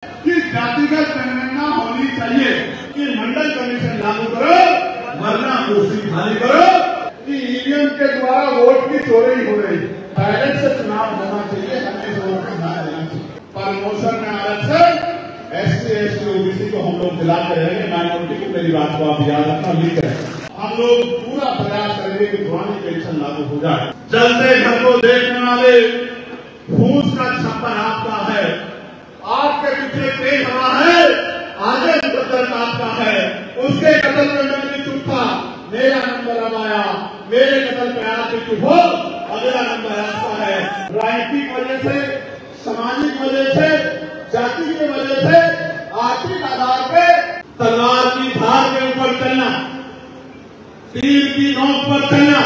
कि जातिगत जनगणना होनी चाहिए, कि मंडल कमीशन लागू करो वरना कुर्सी खाली करो, कि ईवीएम के द्वारा वोट की चोरी हो रही, बैलेट से चुनाव होना चाहिए, हमें वोट को ध्यान देना चाहिए। प्रमोशन में आरक्षण SC ST OBC को हम लोग दिलाते रहेंगे, माइनॉरिटी को मेरी बात को आप याद रखना, लिख रहे हम लोग पूरा प्रयास करेंगे कि पुरानी पेंशन लागू हो जाए। चलते घर को देखने वाले फूस का छप्पर आपका है, आपके पीछे तेज हवा है, आगे कतल आपका है, उसके कतल में मैं भी चुप था, मेरा नंबर अब आया, मेरे कतल पे आप भी चुप हो, अगला नंबर आपका है। राजनीतिक वजह से, सामाजिक वजह से, जाति की वजह से, आर्थिक आधार पे तलवार की धार के ऊपर चलना, तीर की नोक पर चलना।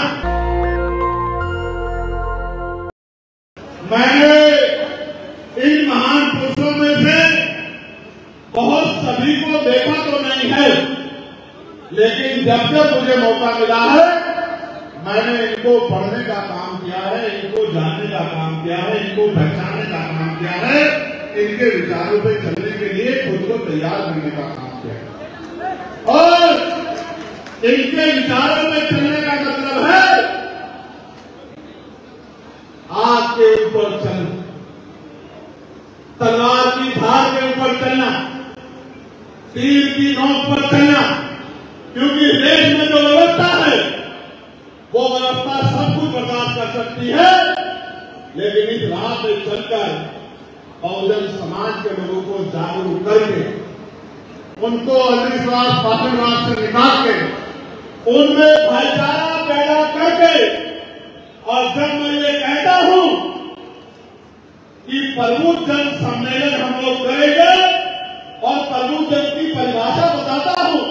मैंने इन महान पुरुषों में से बहुत सभी को देखा तो नहीं है, लेकिन जब जब मुझे मौका मिला है मैंने इनको पढ़ने का काम किया है, इनको जानने का काम किया है, इनको पहचानने का काम किया है, इनके विचारों पे चलने के लिए खुद को तैयार करने का काम किया है। और इनके विचारों में चलने का मतलब है आग के ऊपर चलना, तलवार की धार के ऊपर चलना, तीर की नोक पर चलना, क्योंकि देश में जो व्यवस्था है वो व्यवस्था सब कुछ बर्दाश्त कर सकती है, लेकिन इस राह पे चलकर बहुजन समाज के लोगों को जागरूक करके, उनको अंधविश्वास पाखंडवाद से निकाल के, उनमें भाईचारा पैदा करके, और जब मैं ये कहता हूं कि प्रबुद्ध जन सम्मेलन हम लोग करेंगे और प्रबुद्ध जन की परिभाषा बताता हूं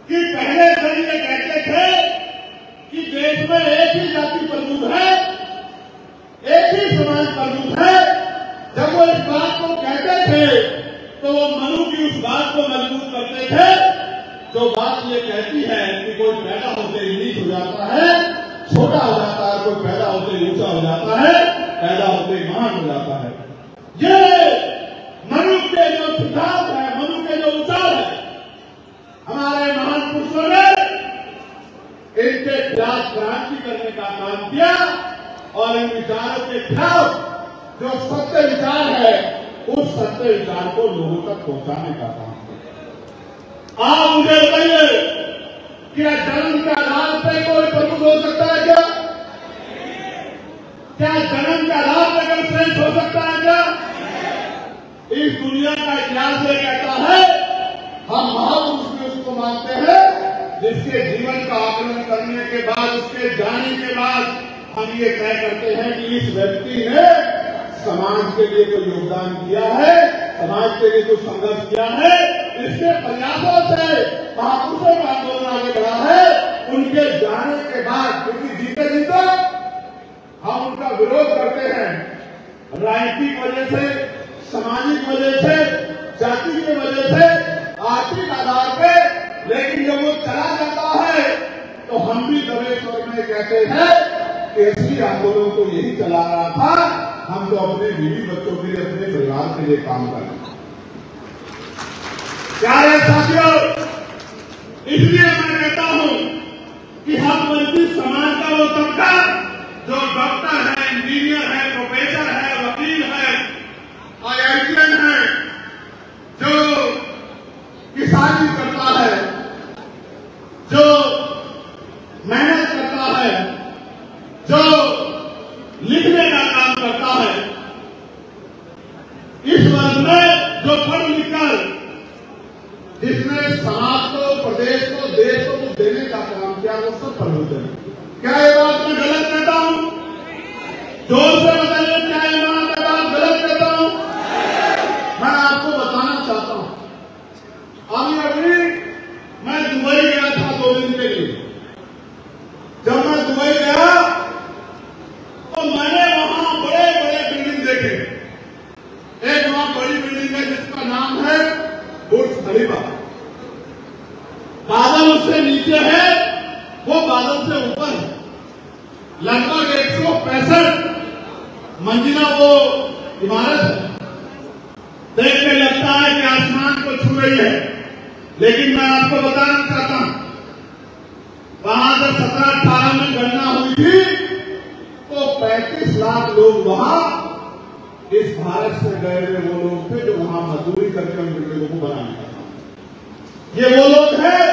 कि पहले जन ये कहते थे कि देश में एक ही जाति प्रबुद्ध है, एक ही समाज प्रबुद्ध है। जब वो इस बात को कहते थे तो वो मनु की उस बात को मजबूत करते थे जो बात ये कहती है कि कोई पैदा होते ही नीच हो जाता है, छोटा हो जाता है, कोई पैदा होते ही ऊंचा हो जाता है, पैदा होते ही महान हो जाता है। ये मनु के जो सिद्धांत है, मनु के जो विचार है, हमारे महान पुरुषों ने इनके खिलाफ क्रांति करने का काम किया और इन विचारों के खिलाफ जो सत्य विचार है उस सत्य विचार को लोगों तक पहुंचाने का काम किया। आप मुझे बताइए, क्या जन्म के आधार पर कोई प्रमुख हो सकता है क्या? क्या जन्म के आधार पर कोई श्रेष्ठ हो सकता है क्या? इस दुनिया का इतिहास ये कहता है, हम महापुरुष भी उसको मानते हैं जिसके जीवन का आकलन करने के बाद, उसके जाने के बाद हम ये तय करते हैं कि इस व्यक्ति ने समाज के लिए कोई योगदान किया है, समाज के लिए कुछ संघर्ष किया है, इसके प्रयासों से महापुरुषों का आंदोलन आगे बढ़ा है। उनके जाने के बाद, क्योंकि जीते जीते हम उनका विरोध करते हैं राजनीतिक वजह से, सामाजिक वजह से, जाति की वजह से, आर्थिक आधार पे, लेकिन जब वो चला जाता है तो हम भी दबे स्वर में कहते हैं कि असली आंदोलन तो यही चला रहा था, हम तो अपने बीवी बच्चों के लिए, अपने परिवार के लिए काम कर रहे हैं। प्यारे साथियों, इसलिए मैं कहता हूं कि हम वंचित समाज का वो तबका जो डॉक्टर है, इंजीनियर है, प्रोफेसर है, वकील है, IITN है, जो किसानी करता है, जो मेहनत करता है, जो लिखने का काम करता है, इस वर्ग में जो पढ़ लिखकर जिसने समाज को, प्रदेश को, देश को कुछ देने का काम किया, वो सब प्रबुद्ध है। क्या ये बात मैं गलत कहता हूं? जोर से बताइए, क्या ये बात गलत कहता हूं? मैं आपको बताना चाहता हूं, अभी मैं दुबई गया था 2 दिन के लिए। जब मैं दुबई गया तो मैंने वहां बड़े बड़े बिल्डिंग देखे। एक वहां बड़ी बिल्डिंग है जिसका नाम है बुर्ज खलीफा। बादल उससे नीचे है, वो बादल से ऊपर है। लगभग 165 मंजिला वो इमारत है। देखने छू रही है। लेकिन मैं आपको बताना चाहता हूं, वहां से 17-18 में गणना हुई थी तो 35 लाख लोग वहां इस भारत से गए हुए वो लोग थे जो वहां मजदूरी करके उन बिल्डिंगों को बनाने का काम। ये वो लोग हैं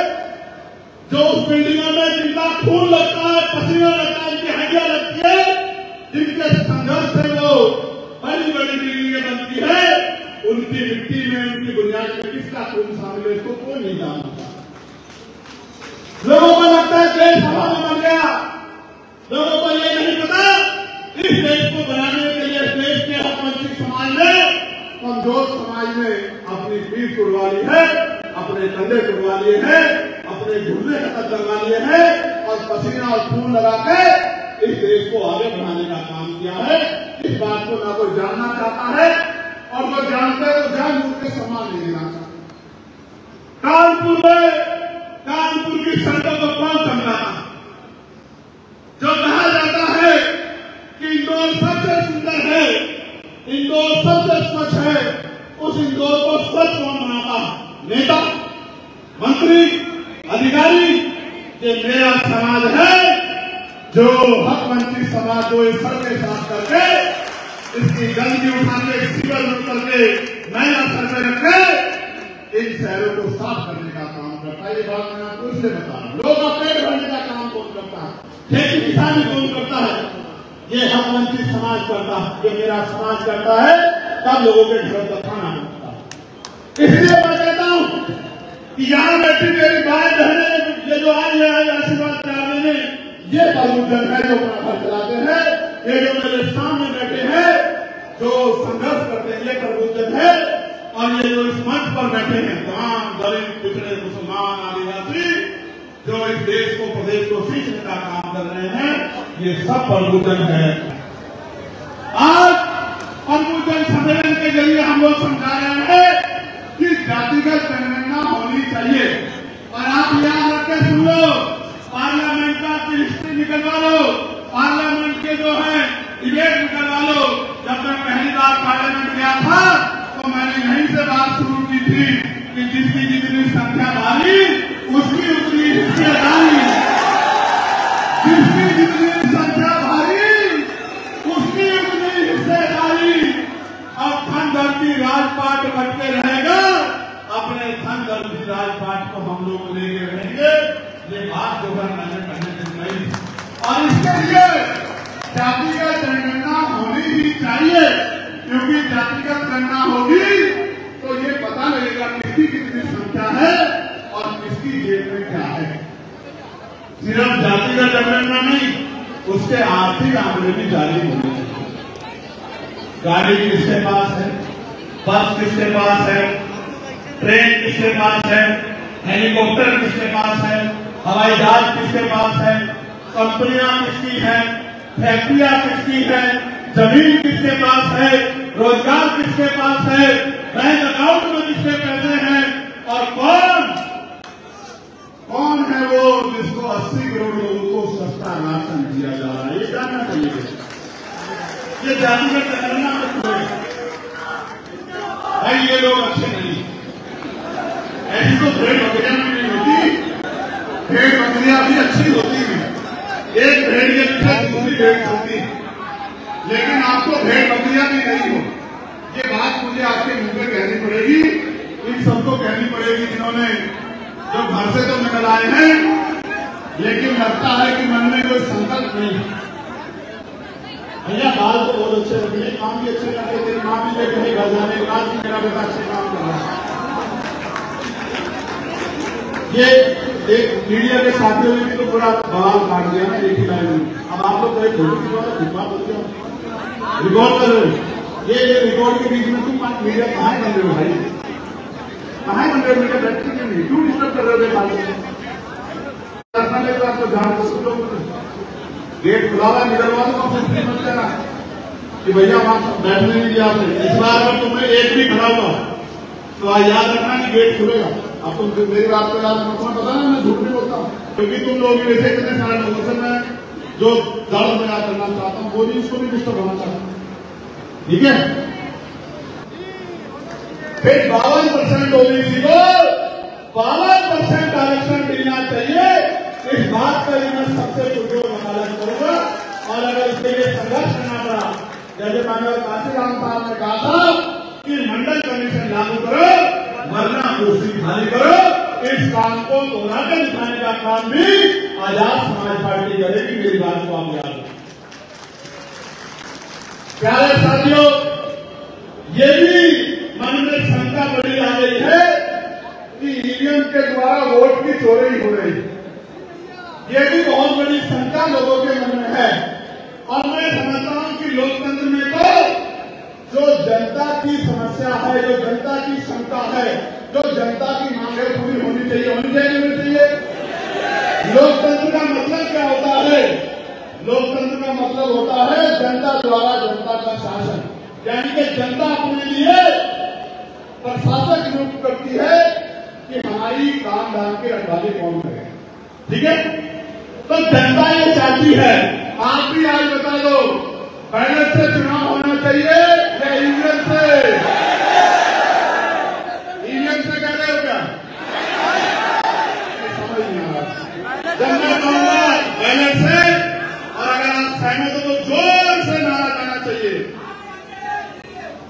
जो उस बिल्डिंगों में जिनका खून लगता है, पसीना लगता है, उनकी हड्डियां लगती है, जिनके संघर्ष से वो बड़ी बड़ी बिल्डिंगें बनती है, उनकी मिट्टी में, उनकी बुनियाद में किसका खून शामिल है इसको कोई नहीं जानता। लोगों को लगता है देश हवा में बन गया, लोगों को ये नहीं पता इस देश को बनाने के लिए इस देश के हकवंचित समाज ने, कमजोर समाज ने अपनी पीठ तोड़वा ली है, अपने कंधे तोड़वा लिए हैं, अपने घुटने खत्म करवा लिए हैं और पसीना और खून लगा के इस देश को आगे बढ़ाने का काम किया है। इस बात को ना कोई जानना चाहता है और जो जानते हैं वो जानबूझ के सम्मान नहीं देना चाहता। कानपुर की सड़कों को कौन समझाता? जो कहा जाता है कि इंदौर सबसे सुंदर है, इंदौर सबसे स्वच्छ है, उस इंदौर को स्वच्छ कौन बनाता? नेता, मंत्री, अधिकारी। ये मेरा समाज है जो हकवंचित समाज जो इस सड़कें साफ करके, इसकी गंदगी उठा के, सीवर करके, मैला सर में रख के इन शहरों को साफ करने का काम करता है। ये बात मैं आपको इसलिए बता रहा हूं। लोग का पेट भरने का काम कौन करता है? खेती किसानी कौन करता है? ये हकवंचित समाज करता है, ये मेरा समाज करता है, तब लोगों के घर का खाना मिलता है। इसलिए मैं कहता हूं कि यहां बैठी मेरी भाई बहने ये जो आई है आशीर्वाद कराने में, ये प्रबुद्धन है जो अपना घर चलाते हैं, ये जो मेरे सामने बैठे हैं जो संघर्ष करते हैं, ये प्रबुद्धन है। और ये जो इस मंच पर बैठे हैं तमाम दलित, पिछड़े, मुसलमान, आदिवासी जो इस देश को, प्रदेश को सींचने का काम कर रहे हैं, ये सब प्रबुद्धन है। आज प्रबुद्धन सम्मेलन के जरिए हम लोग समझा रहे हैं कि जातिगत जनगणना होनी चाहिए। और आप याद रखकर सुन लो, पार्लियामेंट का हिस्ट्री निकलवा लो, पार्लियामेंट के जो है डिबेट निकलवा लो। जब मैं पहली बार पार्लियामेंट गया था तो मैंने यहीं से बात शुरू की थी कि जिसकी जितनी संख्या भारी उसकी उतनी हिस्सेदारी, जिसकी जितनी संख्या भारी उसकी उतनी हिस्सेदारी। अब धन धरती राजपाट बटके रहेगा, अपने धन धरती राजपाट को हम लोग लेके रहेंगे। ये बात जो है मैंने पहले दिन कही और इसके लिए जातिगत जनगणना होनी ही चाहिए, क्योंकि जातिगत गणना होगी तो ये पता लगेगा किसकी कितनी संख्या है और किसकी जेब में क्या है। सिर्फ जातिगत जनगणना नहीं, उसके आर्थिक आंकड़े भी जारी होने चाहिए। गाड़ी किसके पास है, बस किसके पास है, ट्रेन किसके पास है, हेलीकॉप्टर किसके पास है, हवाई जहाज किसके पास है, कंपनियां किसकी है, फैक्ट्रियां किसकी है, जमीन किसके पास है, रोजगार किसके पास है, बैंक अकाउंट में किसके पैसे हैं और कौन है वो जिसको 80 करोड़ लोगों को सस्ता राशन दिया जा रहा है, ये जानना चाहिए। ये जातिगत जनगणना में भाई ये लोग अच्छे नहीं, ऐसी तो भेड़ बकरियां भी नहीं होती, भेड़ बकरियां भी अच्छी होती है, एक भेड़ के पीछे दूसरी भेड़ होती है, लेकिन आपको भेड़ बकरियां भी नहीं हो। ये बात मुझे आपके मुंह पे कहनी पड़ेगी, इन सबको कहनी पड़ेगी जिन्होंने जो घर से तो निकल आए हैं लेकिन लगता है कि मन में कोई संकल्प नहीं है। भैया बाल तो बहुत अच्छे लगे, काम भी अच्छे लगे, तेरी माँ भी ले कहीं घर जाने के बाद मेरा बेटा अच्छे काम कर रहा है। ये एक मीडिया के साथियों ने भी तो पूरा बवाल काट दिया ना एक ही लाइन में। अब आप लोग कहीं रिकॉर्ड कर रहे हो, ये रिकॉर्ड के बीच में तुम मीडिया कहाँ बन रहे हो भाई, कहाँ बन रहे हो मीडिया बैठते नहीं, क्यों डिस्टर्ब कर रहे हो? आपको जान गेट खुला हुआ निकलवा दो, आपसे मत लेना कि भैया वहां बैठने नहीं दिया आपने। इस बार अगर तुम्हें एक भी खड़ा हुआ तो याद रखना कि गेट खुलेगा। अब तुम मेरी बात को याद रखना, पता ना मैं झूठ नहीं बोलता हूँ, क्योंकि तुम लोग वैसे इतने सारे लोगों से मैं जो दर्द में याद करना चाहता हूँ वो भी उसको भी डिस्टर्ब होना चाहता हूँ, ठीक है? फिर 52% ओबीसी को 52% आरक्षण मिलना चाहिए। इस बात पर मैं सबसे पुरजोर वकालत करूंगा और अगर इसके लिए संघर्ष करना पड़ा, जैसे मानव काशीराम साहब ने कहा था कि मंडल कमीशन लागू करो वरना कुर्सी खाली करो, इस काम को दोहरा कर दिखाने का काम भी आजाद समाज पार्टी करेगी। मेरी बात को आप याद रखें। प्यारे साथियों, ये भी मन में शंका बड़ी आ गई है कि ईवीएम के द्वारा वोट की चोरी हो रही है। ये भी बहुत बड़ी शंका लोगों के मन में है और मैं समझता हूं कि लोकतंत्र में तो जो जनता की समस्या है, जो जनता की शंका है, जो जनता की मांग है, पूरी होनी चाहिए। लोकतंत्र का मतलब क्या होता है? लोकतंत्र का मतलब होता है जनता द्वारा जनता का शासन, यानी कि जनता अपने लिए प्रशासक नियुक्त करती है कि हमारी काम धाम की रखवाली कौन करे। ठीक है, तो जनता ये चाहती है। आप भी आज बता दो, बैलेट से चुनाव होना चाहिए या ईवीएम से? ईवीएम से कह रहे हो क्या? समझ नहीं आ रहा। जब मैं कहूंगा बैलेट से, और अगर आप सहमत हो तो जोर से नारा देना चाहिए।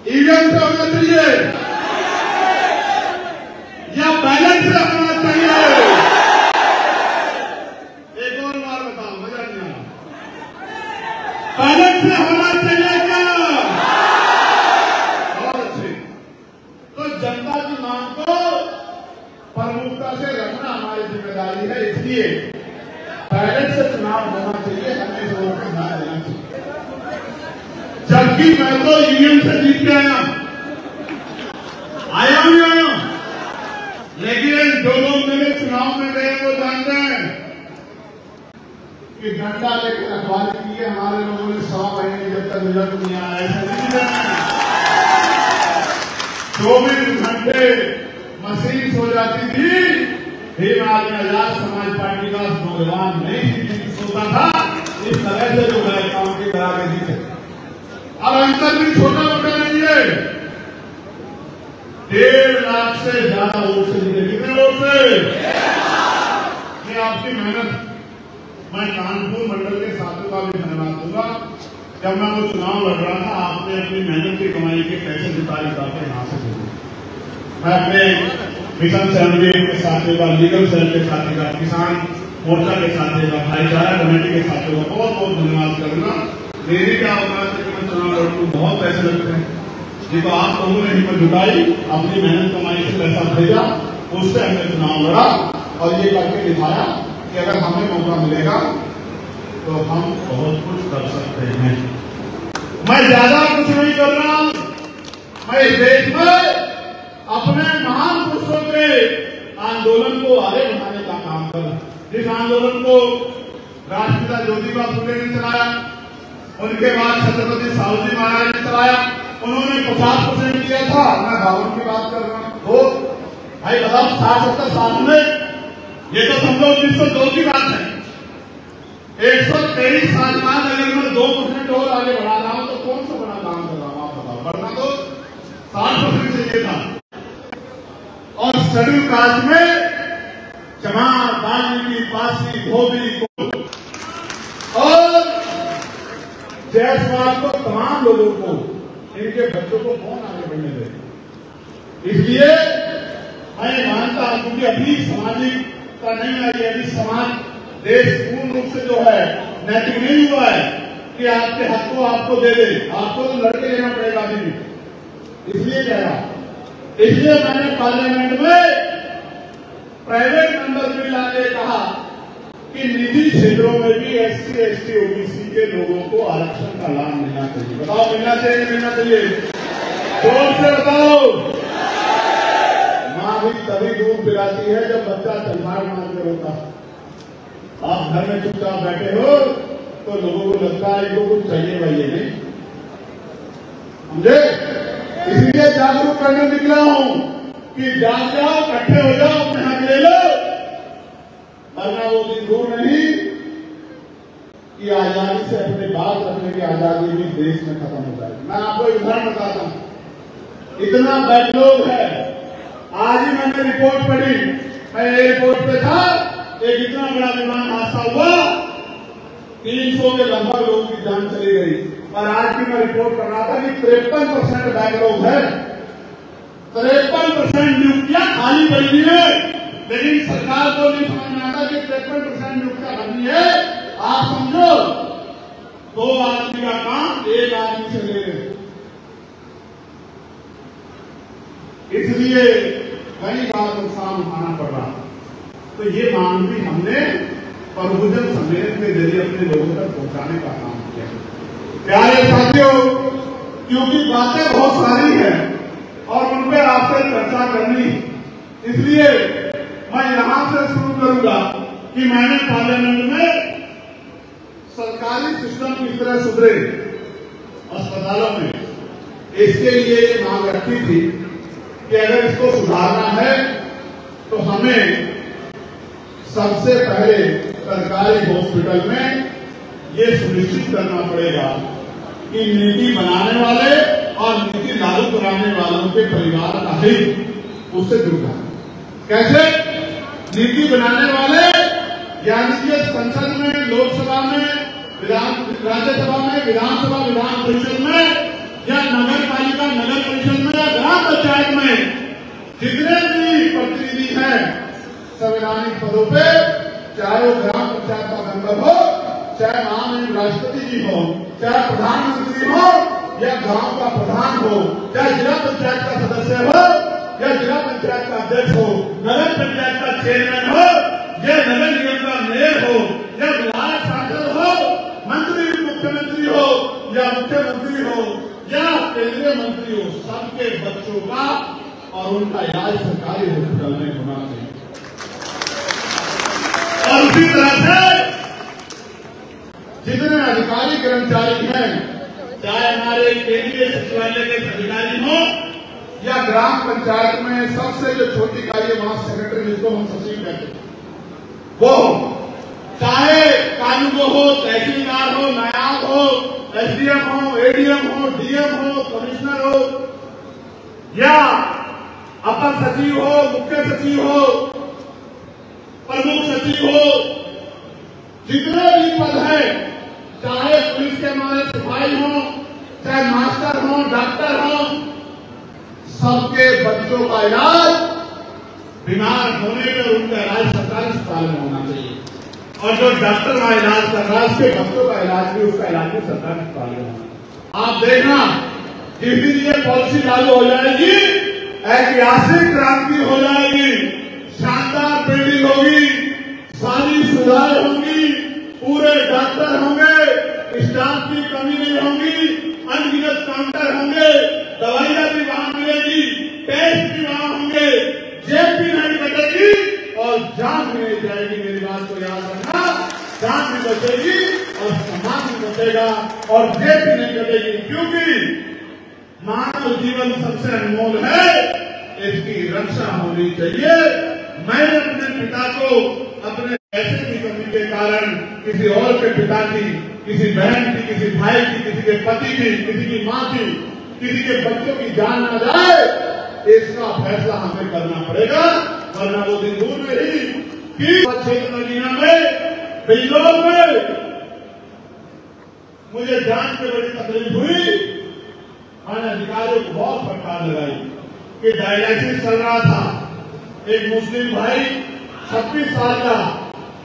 ईवीएम से होना चाहिए या बैलेट से होना चाहिए? एक और बार बताओ, मजा नहीं आ रहा। बैलेट से होना चाहिए क्या? बहुत अच्छे। तो जनता की मांग को प्रमुखता से रखना हमारी जिम्मेदारी है, इसलिए बैलेट से चुनाव होना चाहिए। हमें इस ओर पर ध्यान देना चाहिए। जबकि मैं तो ईवीएम से जीत के आया हूं, लेकिन जो लोग मेरे चुनाव में गए वो जानते हैं कि घंटा लेकर रखवाली की है हमारे लोगों ने 100 महीने जब तक रिजल्ट नहीं आया। ऐसा नहीं करना। 24 घंटे मशीन सो जाती थी, फिर आदमी आजाद समाज पार्टी का नौजवान नहीं सोता था। इस तरह से जो है काम के करा के जीते। अब अंतर भी छोटा मोटा नहीं है। 1.5 लाख से ज्यादा वोट से जीते। कितने वोट से? ये आपकी मेहनत। मैं कानपुर मंडल के साथियों का भी धन्यवाद दूंगा। जब मैं वो चुनाव लड़ रहा था, आपने अपनी मेहनत की कमाई के पैसे जुटा जुटा के यहां से भेजे। मैं अपने मिशन सेल के साथियों का, लीगल सेल के साथी का, किसान मोर्चा के साथियों का, भाईचारा कमेटी के साथियों का बहुत बहुत धन्यवाद करूंगा। मेरी क्या औकात है कि मैं चुनाव लड़ूं? बहुत पैसे लगते हैं। ये तो आप लोगों ने हिम्मत जुटाई, अपनी मेहनत कमाई से पैसा भेजा, उससे हमने चुनाव लड़ा और ये करके दिखाया कि अगर हमें मौका मिलेगा तो हम बहुत कुछ कर सकते हैं। मैं ज्यादा कुछ नहीं कर रहा हूं। मैं इस देश में अपने महान पुरुषों के आंदोलन को आगे बढ़ाने का काम कर रहा हूं। जिस आंदोलन को राष्ट्रपिता ज्योतिबा फुले ने चलाया, उनके बाद छत्रपति साहूजी महाराज ने चलाया। उन्होंने 50% दिया था, मैं 52 की बात कर रहा हूं। तो भाई बताओ, 60-70 साल में ये तो समझो 1902 की बात है। 123 साल बाद अगर मैं 2% और आगे बढ़ा रहा हूं तो कौन सा बड़ा काम कर रहा हूं? आप बताओ। बढ़ना तो 60% चाहिए था। और शेड्यूल कास्ट में चमार, वाल्मीकि, पासी, धोबी और जायसवाल को, तमाम लोगों को, इनके बच्चों को कौन आगे बढ़ने देगा? इसलिए मैं मानता हूं क्योंकि अभी सामाजिकता नहीं आई, अभी समाज देश पूर्ण रूप से जो है नैतिक नहीं हुआ है कि आपके हक को आपको दे दे। आपको तो लड़के लेना पड़ेगा अभी भी। इसलिए कह रहा, इसलिए मैंने पार्लियामेंट में प्राइवेट मेंबर बिल लाने कहा कि निजी क्षेत्रों में भी SC, ST, OBC के लोगों को आरक्षण का लाभ मिलना चाहिए। बताओ, मिलना चाहिए? मिलना चाहिए? जोर से बताओ। मां भी तभी दूध पिलाती है जब बच्चा तलवार मार के रोता। आप घर में चुपचाप बैठे हो तो लोगों को लगता है इनको कुछ चाहिए भाई, ये नहीं समझे? इसलिए जागरूक करने निकला हूं कि जाग जाओ, इकट्ठे हो जाओ, अपने हक ले लो, वरना वो दिन दूर नहीं कि आजादी से अपने बात रखने की आजादी भी देश में खत्म हो जाएगी। मैं आपको एक उदाहरण बताता हूं। इतना बैकलॉग है। आज ही मैंने रिपोर्ट पढ़ी, मैं एयरपोर्ट पे था, एक इतना बड़ा विमान हादसा हुआ, 300 के लगभग लोगों की जान चली गई। और आज की मैं रिपोर्ट कर रहा था कि 53% बैकलॉग है, 53% नियुक्तियां खाली पड़ी हुई है। लेकिन सरकार को नहीं समझ में आता कि 53% नियुक्तियां भरनी है। आप समझो 2 आदमी का काम 1 आदमी से ले रहे, इसलिए कई बार नुकसान उठाना पड़ रहा। तो ये मांग भी हमने प्रबुद्धन सम्मेलन के जरिए अपने लोगों तक पहुंचाने का काम किया। प्यारे साथियों, क्योंकि बातें बहुत सारी हैं और उन पर आपसे चर्चा करनी, इसलिए मैं यहां से शुरू करूंगा कि मैंने पार्लियामेंट में सरकारी सिस्टम किस तरह सुधरे अस्पतालों में, इसके लिए ये मांग रखी थी कि अगर इसको सुधारना है तो हमें सबसे पहले सरकारी हॉस्पिटल में ये सुनिश्चित करना पड़ेगा कि नीति बनाने वाले और नीति लागू कराने वालों के परिवार का हित उससे जुड़ जाए। कैसे? नीति बनाने वाले यानी कि संसद में, लोकसभा में, राज्यसभा में, विधानसभा, विधान परिषद में या नगर पालिका, नगर परिषद में या ग्राम पंचायत में जितने भी प्रतिनिधि हैं संवैधानिक पदों पे, चाहे वो ग्राम पंचायत का मेंबर हो, चाहे महामहिम राष्ट्रपति जी हो, चाहे प्रधानमंत्री हो या गांव का प्रधान हो, चाहे जिला पंचायत का सदस्य हो या जिला पंचायत का अध्यक्ष हो, नगर पंचायत का चेयरमैन हो या नगर निगम का मेयर हो या विधायक सांसद हो, मंत्री मुख्यमंत्री हो या मुख्यमंत्री हो या केंद्रीय मंत्री हो, सबके बच्चों का और उनका इलाज सरकारी हॉस्पिटल में होना चाहिए। और उसी तरह से जितने अधिकारी कर्मचारी हैं, चाहे हमारे केंद्रीय सचिवालय के अधिकारी हो या ग्राम पंचायत में सबसे जो छोटी इकाई है वहां सेक्रेटरी, जिसको हम सचिव कहते हैं, वो चाहे कानून हो, तहसीलदार हो, नायाब हो, एसडीएम हो, एडीएम हो, डीएम हो, कमिश्नर हो या अपर सचिव हो, मुख्य सचिव हो, प्रमुख सचिव हो, जितने भी पद हैं, चाहे पुलिस के हमारे सिपाही हो, चाहे मास्टर हो, डॉक्टर हो, सबके बच्चों का इलाज बीमार होने पर उनका इलाज सरकारी अस्पताल में होना चाहिए। और जो डॉक्टर का इलाज कर रहा है उसके बच्चों का इलाज भी, उसका इलाज भी सरकारी अस्पताल में होना। आप देखना जिस दिन ये पॉलिसी लागू हो जाएगी, ऐतिहासिक क्रांति हो जाएगी, शानदार बिल्डिंग होगी, सारी सुविधाएं होंगी, पूरे डॉक्टर होंगे, स्टाफ की कमी नहीं होगी, अनगिनत काउंटर होंगे, दवाइयां भी वहां मिलेगी, टेस्ट भी वहां होंगे, जेब भी नहीं कटेगी और जान भी नहीं जाएगी। मेरी बात को याद रखना, जान भी बचेगी और समाज भी बचेगा और जेब भी नहीं कटेगी, क्योंकि मानव जीवन सबसे अनमोल है, इसकी रक्षा होनी चाहिए। मैंने अपने पिता को अपने पैसे की कमी के कारण किसी और के पिता की, किसी बहन की, किसी भाई की, किसी के पति की, किसी की मां की, किसी के बच्चों की जान न जाए, इसका फैसला हमें करना पड़ेगा। वरना वो दिन दूर नहीं कि क्षेत्र मदीना में, बिल्लोर में मुझे जान के बड़ी तकलीफ हुई। मैंने अधिकारियों को बहुत फटकार लगाई कि डायलिसिस चल रहा था, एक मुस्लिम भाई 26 साल का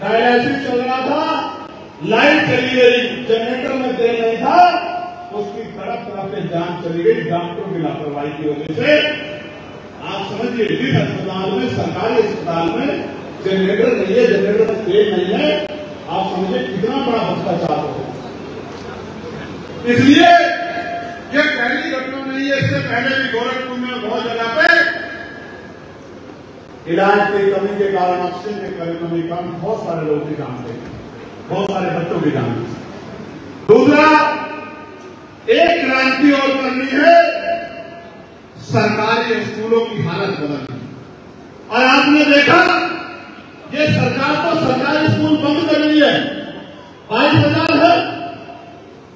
डायलिसिस चल रहा था, लाइट चली गई, जनरेटर में तेल नहीं था, उसकी तरफ से जान चली गई डॉक्टरों की लापरवाही की वजह से। आप समझिए, जिस अस्पताल में, सरकारी अस्पताल में जनरेटर नहीं है, जनरेटर में तेल नहीं है, आप समझिए कितना बड़ा भ्रष्टाचार हो। इसलिए ये पहली घटना नहीं है, इससे पहले भी गोरखपुर में बहुत जगह पे इलाज की कमी के कारण, ऑक्सीजन की कमी के कारण बहुत सारे लोगों की जान गई, बहुत सारे बच्चों की जान गई। दूसरा, एक क्रांति और करनी है, सरकारी स्कूलों की हालत बदलनी। और आपने देखा ये सरकार तो सरकारी स्कूल बंद कर रही है, 22,000 है,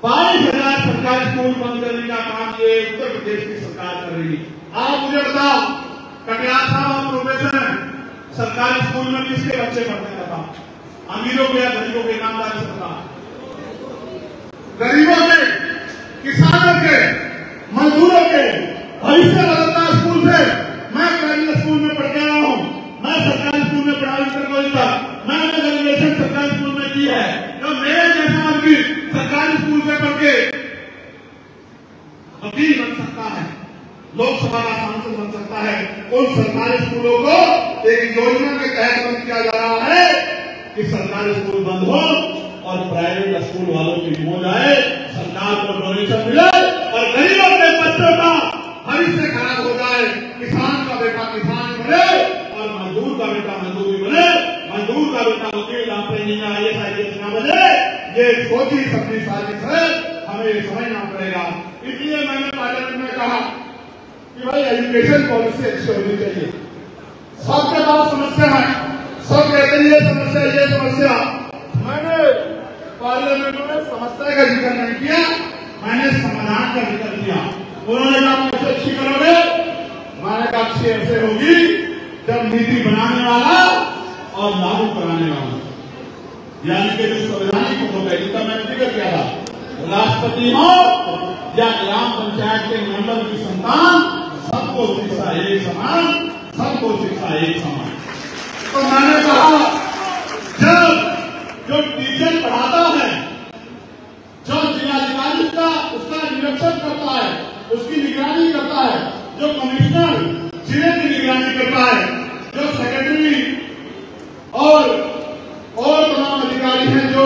22,000 सरकारी स्कूल बंद करने का काम ये उत्तर प्रदेश की सरकार कर रही है। मुझे बताओ, कटियार साहब आप प्रोफेसर हैं, सरकारी स्कूल में किसके बच्चे पढ़ते हैं बताओ? अमीरों के या गरीबों के? ईमानदारी से बताओ। गरीबों के, किसानों के, मजदूरों के भविष्य बदलता स्कूल से। मैं प्राइवेट स्कूल में पढ़ के आया हूं, मैं सरकारी स्कूल में पढ़ा था, मैंने ग्रेजुएशन सरकारी स्कूल में की है। तो मेरे जैसा आदमी सरकारी स्कूल से पढ़ के वकील बन सकता है, लोकसभा का सांसद बन सकता है। उन सरकारी स्कूलों को एक योजना के तहत बंद किया जा रहा है कि सरकारी स्कूल बंद हो और प्राइवेट स्कूल वालों की मौज आए, सरकार को डोनेशन मिले और गरीबों के बच्चों का भविष्य खराब हो जाए। किसान का बेटा किसान बने और मजदूर का बेटा मजदूरी बने, मजदूर का बेटा वकील डॉक्टर इंजीनियर IAS ना बने। ये सोची समझी साजिश है, हमें ये समझना पड़ेगा। इसलिए मैंने पार्लियामेंट में कहा कि भाई एजुकेशन पॉलिसी अच्छी होनी चाहिए। सबके पास समस्या है, सब कहते हैं ये समस्या ये समस्या। मैंने पार्लियामेंट में समस्या का जिक्र नहीं किया, मैंने समाधान का जिक्र किया। उन्होंने कहा कैसे अच्छी करोगे? मैंने कहा अच्छी ऐसे होगी जब नीति बनाने वाला और लागू कराने वाला, यानी कि जो संवैधानिक हो गए, जिसका मैंने जिक्र किया था, राष्ट्रपति हो या ग्राम पंचायत के मेंबर की संतान, सबको शिक्षा एक समान, सबको शिक्षा एक समान। तो मैंने कहा जब जो टीचर पढ़ाता है, जो जिलाधिकारी का उसका निरीक्षण करता है, उसकी निगरानी करता है, जो कमिश्नर जिले की निगरानी करता है, जो सेक्रेटरी और तमाम अधिकारी हैं जो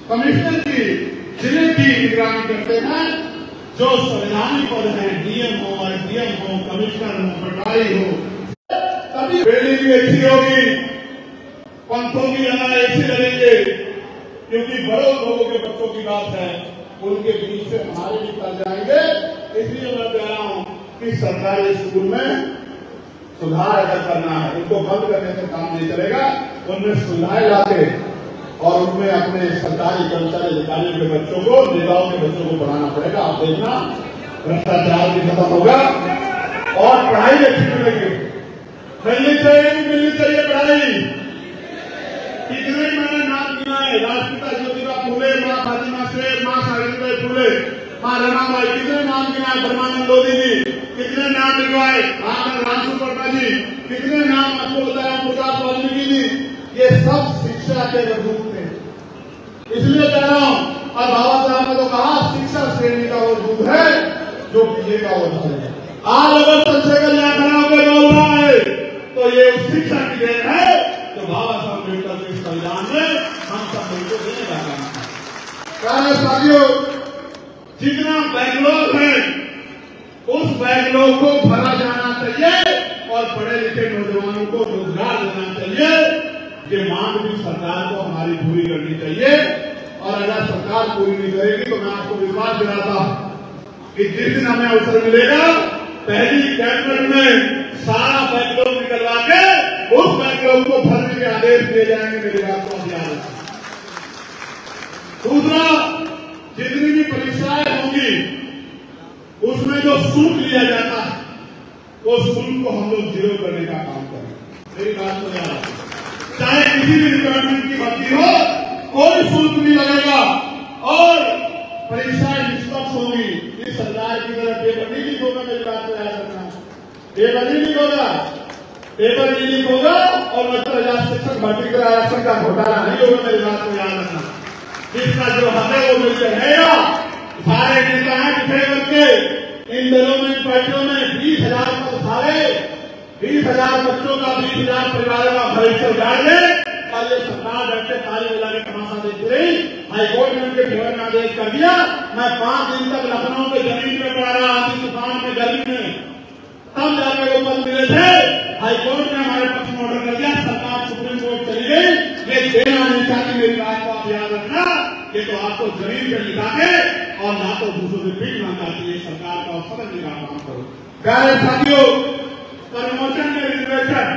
कमिश्नर की जिले की निगरानी करते हैं, जो संवैधानिक पद है, DM हो, SDM हो, कमिश्नर हो, पटवारी हो, तभी बिल्डिंग भी अच्छी होगी, पंखों की जगह ऐसे लगेंगे। क्योंकि बड़े लोगों के बच्चों की बात है, उनके बीच से हमारे निकल जाएंगे। इसलिए मैं कह रहा हूं कि सरकारी स्कूल में सुधार अगर करना है, उनको बंद करने से काम नहीं चलेगा। उनमें सुधार लाके और उनमें अपने सरकारी कर्मचारी अधिकारियों के बच्चों को, नेताओं के बच्चों को पढ़ाना पड़ेगा। आप देखना भ्रष्टाचार भी खत्म होगा और पढ़ाई अच्छी मिलेगी। मिलनी चाहिए पढ़ाई। कितने मैंने नाम गिना है, राष्ट्रपिता ज्योतिबा फूले, माँ फातिमा शेख, माँ सावित्रीबाई फूले, माँ रमाबाई, कितने नाम गिना है, ब्रह्मानंद लोधी जी, कितने नाम लिखवाए, रामसु पटना जी, कितने नाम आपको बताया, प्रकाश वाल्मीकि जी। ये सब शिक्षा के वजूद थे। इसलिए कह रहा हूं, और बाबा साहब ने तो कहा शिक्षा श्रेणी का वजूद है जो पीछे का वजूद है। आज अगर चंद्रशेखर यहाँ खड़ा होकर बोल रहा है तो ये उस शिक्षा की देन है जो बाबा साहब अम्बेडकर के संविधान में हम सब मिलकर देने का काम है। साथियों, जितना बैकलॉग है उस बैकलॉग को भरा जाना चाहिए और पढ़े लिखे नौजवानों को रोजगार देना चाहिए। ये मांग भी सरकार को हमारी पूरी करनी चाहिए। और अगर सरकार पूरी नहीं करेगी तो मैं आपको विश्वास दिलाता कि जिस दिन हमें अवसर मिलेगा, पहली कैबिनेट में सारा बैकलॉग निकलवा के उस बैकलॉग को भरने के आदेश दिए जाएंगे। मेरी बात को ध्यान रखें। दूसरा, जितनी भी परीक्षाएं होंगी उसमें जो शुल्क लिया जाता है वो शुल्क को हम लोग जीरो करने का काम करें। मेरी बात को ध्यान रखें। चाहे किसी भी डिपार्टमेंट की भर्ती हो, कोई शुल्क नहीं लगेगा और परीक्षाएं निष्पक्ष होगी। इस सरकार की तरफ पेपर नहीं लीक होगा। मेरी बात को याद रखना, पेपर नहीं लीक होगा, पेपर नहीं लीक होगा और 70,000 शिक्षक भर्ती का आरक्षण का घोटाला नहीं होगा। मेरी बात को याद रखना। जिसका जो हक है वो मिलकर रहेगा। सारे नेता हैं पिछड़े वर्ग के, इन दलों में, इन पार्टियों में 20,000 पद खाए, 20,000 बच्चों का, 20,000 परिवारों का भविष्य उजाड़ दे। कल ये सरकार डरते ताली बजा के तमाशा देखती रही। हाईकोर्ट ने उनके फेवर में आदेश कर दिया। मैं 5 दिन तक लखनऊ के जमीन में पड़ा रहा, आधी तूफान में, गर्मी में, तब जाकर वो पद मिले थे। हाईकोर्ट ने हमारे पक्ष में ऑर्डर कर दिया, सरकार सुप्रीम कोर्ट चली गई। ये देना नहीं चाहती। मेरी बात को आप याद रखना, ये तो आपको जमीन पर लिखा के और ना तो दूसरों से भीख मांग चाहती है। सरकार का समझने का काम करो। प्यारे साथियों, प्रमोशन में रिजर्वेशन,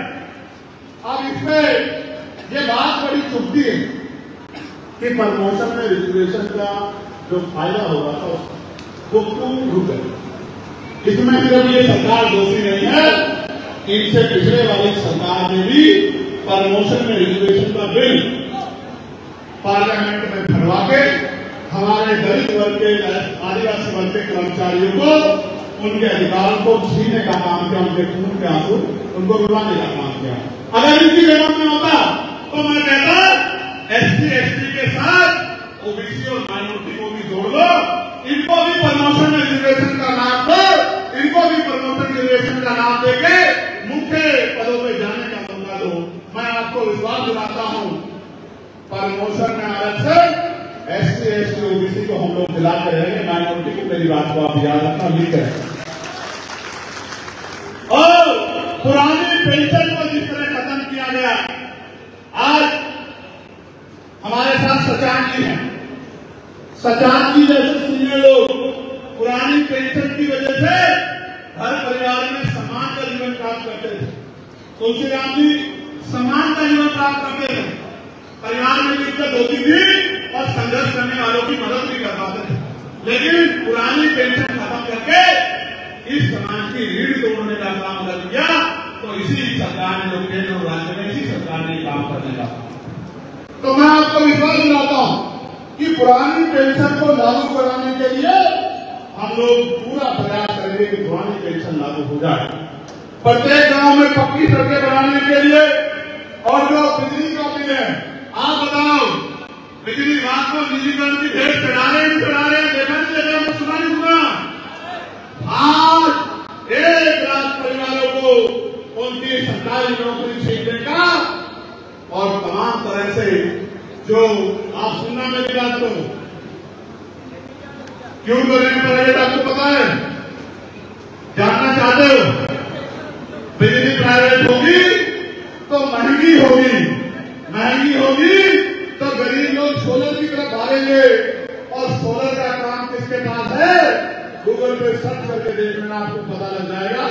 अब इसमें ये बात बड़ी चुभती है कि प्रमोशन में रिजर्वेशन का जो फायदा होगा था वो क्यों रुके। इसमें सिर्फ ये सरकार दोषी नहीं है, इनसे पिछले वाली सरकार ने भी प्रमोशन में रिजर्वेशन का बिल पार्लियामेंट में भरवा के हमारे दलित वर्ग के, आदिवासी वर्ग के कर्मचारियों को उनके अधिकार को छीनने का काम किया, उनके खून के आंसू उनको रुलाने का काम किया। अगर इनकी जवाब में होता तो मैं कहता SC/ST के साथ OBC और माइनॉरिटी को भी जोड़ लो, इनको भी प्रमोशन में रिजर्वेशन का लाभ दो, इनको भी प्रमोशन रिजर्वेशन का लाभ देके मुख्य पदों में जाने का मौका दो। मैं आपको विश्वास दिलाता हूं, प्रमोशन में आरक्षण SC/ST OBC को हम लोग दिलाते रहेंगे, माइनॉरिटी की मेरी बात को आप याद रखना, लिख रहे। और पुरानी पेंशन को जिस तरह खत्म किया गया, आज हमारे साथ सचान जी हैं, सचान जी जैसे सीनियर लोग पुरानी पेंशन की वजह से हर परिवार में सम्मान का जीवन प्राप्त करते थे। तुलसीराम जी सम्मान का जीवन प्राप्त करते थे, परिवार में दिक्कत होती थी और संघर्ष करने वालों की मदद भी कर पाते थे। लेकिन पुरानी पेंशन खत्म करके इस समाज की रीढ़ तोड़ने का काम कर दिया, तो इसी सरकार ने, जो केंद्र और राज्य में इसी सरकार ने काम करने का। तो मैं आपको विश्वास दिलाता हूं कि पुरानी पेंशन को लागू कराने के लिए हम लोग पूरा प्रयास करेंगे कि पुरानी पेंशन लागू हो जाए। प्रत्येक गांव में पक्की सड़कें बनाने के लिए, और जो बिजली का बिल है, आप बताओ बिजली विभाग को निजीकरण की भेंट चढ़ा रहे हैं, देखा नहीं देखा, तो सुना नहीं सुना। आज 1 लाख परिवारों को उनकी सरकारी नौकरी छीनने का और तमाम तरह से जो आप सुनना मेरी बात को क्यों कर रहे हैं प्राइवेट, आपको पता है, जानना चाहते हो? बिजली प्राइवेट होगी तो महंगी होगी तो गरीब लोग सोलर की तरफ भागेंगे, और सोलर का काम किसके पास है? गूगल पे सर्च करके देख लेना, आपको पता लग जाएगा